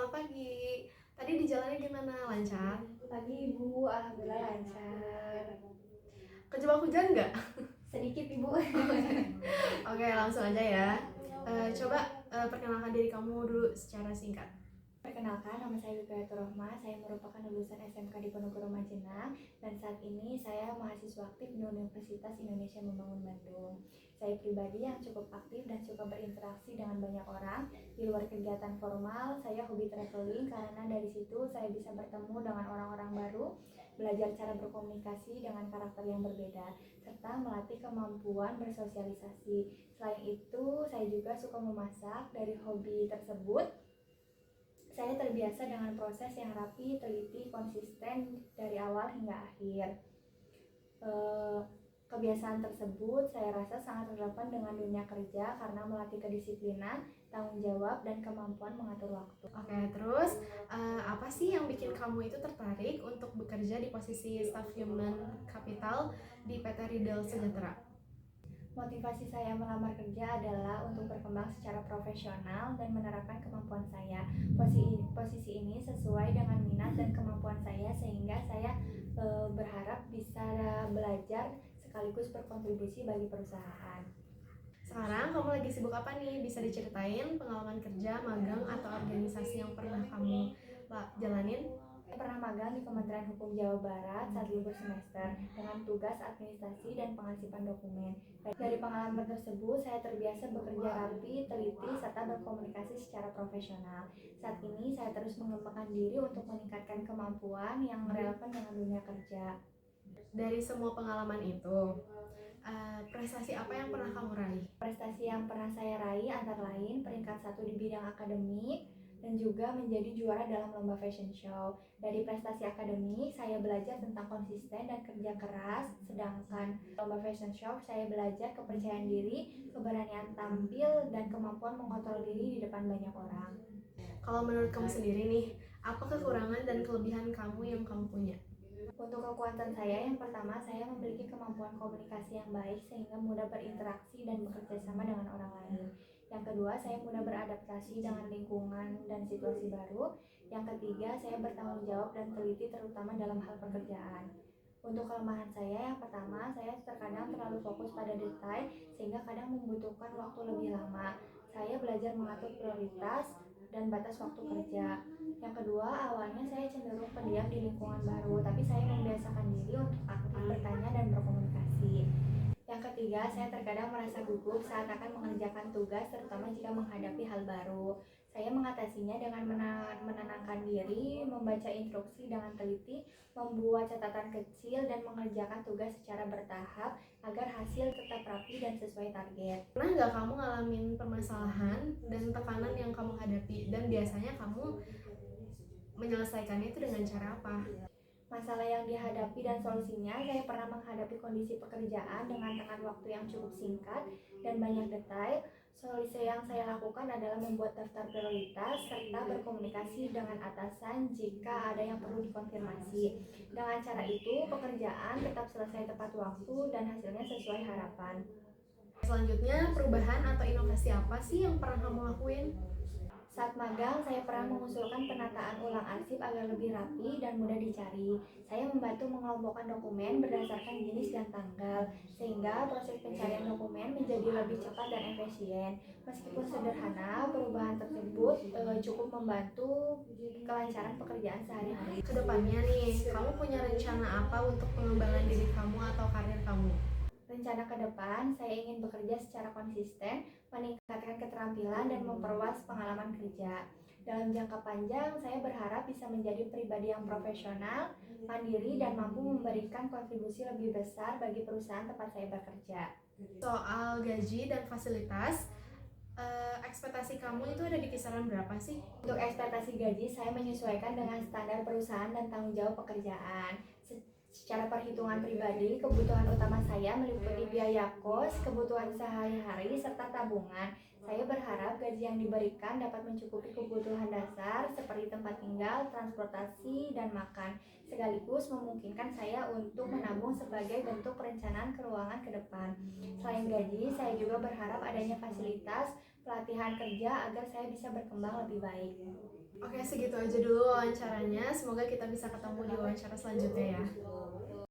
Selamat pagi. Tadi di jalannya gimana? Lancar? Pagi Ibu, alhamdulillah lancar. Kejebak hujan nggak? Sedikit Ibu. Oke, langsung aja ya. Coba perkenalkan diri kamu dulu secara singkat. Perkenalkan, nama saya Wikiatur Rohma. Saya merupakan lulusan SMK Diponegoro Majenang dan saat ini saya mahasiswa aktif di Universitas Indonesia Membangun Bandung. Saya pribadi yang cukup aktif dan suka berinteraksi dengan banyak orang. Di luar kegiatan formal, saya hobi traveling karena dari situ saya bisa bertemu dengan orang-orang baru, belajar cara berkomunikasi dengan karakter yang berbeda, serta melatih kemampuan bersosialisasi. Selain itu, saya juga suka memasak. Dari hobi tersebut, saya terbiasa dengan proses yang rapi, teliti, konsisten dari awal hingga akhir. Kebiasaan tersebut saya rasa sangat relevan dengan dunia kerja karena melatih kedisiplinan, tanggung jawab, dan kemampuan mengatur waktu. Oke, terus apa sih yang bikin kamu itu tertarik untuk bekerja di posisi Staff Human Capital di PT Riddle Sejahtera? Motivasi saya melamar kerja adalah untuk berkembang secara profesional dan menerapkan kemampuan saya. Posisi ini sesuai dengan minat dan kemampuan saya sehingga saya berharap bisa belajar sekaligus berkontribusi bagi perusahaan. Sekarang kamu lagi sibuk apa nih? Bisa diceritain pengalaman kerja, magang, atau organisasi yang pernah kamu jalanin? Saya pernah magang di Kementerian Hukum Jawa Barat saat libur semester dengan tugas administrasi dan pengarsipan dokumen. Dari pengalaman tersebut, saya terbiasa bekerja rapi, teliti, serta berkomunikasi secara profesional. Saat ini, saya terus mengembangkan diri untuk meningkatkan kemampuan yang relevan dengan dunia kerja. Dari semua pengalaman itu, prestasi apa yang pernah kamu raih? Prestasi yang pernah saya raih antara lain peringkat 1 di bidang akademik dan juga menjadi juara dalam lomba fashion show. Dari prestasi akademik, saya belajar tentang konsisten dan kerja keras, sedangkan lomba fashion show saya belajar kepercayaan diri, keberanian tampil, dan kemampuan mengontrol diri di depan banyak orang. Kalau menurut kamu sendiri nih, apa kekurangan dan kelebihan kamu yang kamu punya? Untuk kekuatan saya, yang pertama, saya memiliki kemampuan komunikasi yang baik sehingga mudah berinteraksi dan bekerja sama dengan orang lain. Yang kedua, saya mudah beradaptasi dengan lingkungan dan situasi baru. Yang ketiga, saya bertanggung jawab dan teliti terutama dalam hal pekerjaan. Untuk kelemahan saya, yang pertama, saya terkadang terlalu fokus pada detail sehingga kadang membutuhkan waktu lebih lama. Saya belajar mengatur prioritas dan batas waktu kerja. Yang kedua, awalnya saya cenderung pendiam di lingkungan baru, tapi saya membiasakan diri untuk aktif bertanya dan berkomunikasi. Yang ketiga, saya terkadang merasa gugup saat akan mengerjakan tugas, terutama jika menghadapi hal baru. Saya mengatasinya dengan menenangkan diri, membaca instruksi dengan teliti, membuat catatan kecil, dan mengerjakan tugas secara bertahap agar hasil tetap rapi dan sesuai target. Pernah nggak kamu ngalamin permasalahan dan tekanan yang kamu hadapi, dan biasanya kamu menyelesaikannya itu dengan cara apa? Masalah yang dihadapi dan solusinya, saya pernah menghadapi kondisi pekerjaan dengan tengah waktu yang cukup singkat dan banyak detail. Solusi yang saya lakukan adalah membuat daftar prioritas serta berkomunikasi dengan atasan jika ada yang perlu dikonfirmasi. Dengan cara itu, pekerjaan tetap selesai tepat waktu dan hasilnya sesuai harapan. Selanjutnya, perubahan atau inovasi apa sih yang pernah kamu lakuin? Saat magang, saya pernah mengusulkan penataan ulang arsip agar lebih rapi dan mudah dicari. Saya membantu mengelompokkan dokumen berdasarkan jenis dan tanggal, sehingga proses pencarian dokumen menjadi lebih cepat dan efisien. Meskipun sederhana, perubahan tersebut cukup membantu kelancaran pekerjaan sehari-hari. Kedepannya nih, kamu punya rencana apa untuk pengembangan diri kamu atau karir kamu? Rencana ke depan, saya ingin bekerja secara konsisten, meningkatkan keterampilan, dan memperluas pengalaman kerja. Dalam jangka panjang, saya berharap bisa menjadi pribadi yang profesional, mandiri, dan mampu memberikan kontribusi lebih besar bagi perusahaan tempat saya bekerja. Soal gaji dan fasilitas, ekspektasi kamu itu ada di kisaran berapa sih? Untuk ekspektasi gaji, saya menyesuaikan dengan standar perusahaan dan tanggung jawab pekerjaan. Secara perhitungan pribadi, kebutuhan utama saya meliputi biaya kos, kebutuhan sehari-hari, serta tabungan. Saya berharap gaji yang diberikan dapat mencukupi kebutuhan dasar seperti tempat tinggal, transportasi, dan makan, sekaligus memungkinkan saya untuk menabung sebagai bentuk perencanaan keuangan ke depan. Selain gaji, saya juga berharap adanya fasilitas pelatihan kerja agar saya bisa berkembang lebih baik. Oke, segitu aja dulu wawancaranya. Semoga kita bisa ketemu di wawancara selanjutnya ya.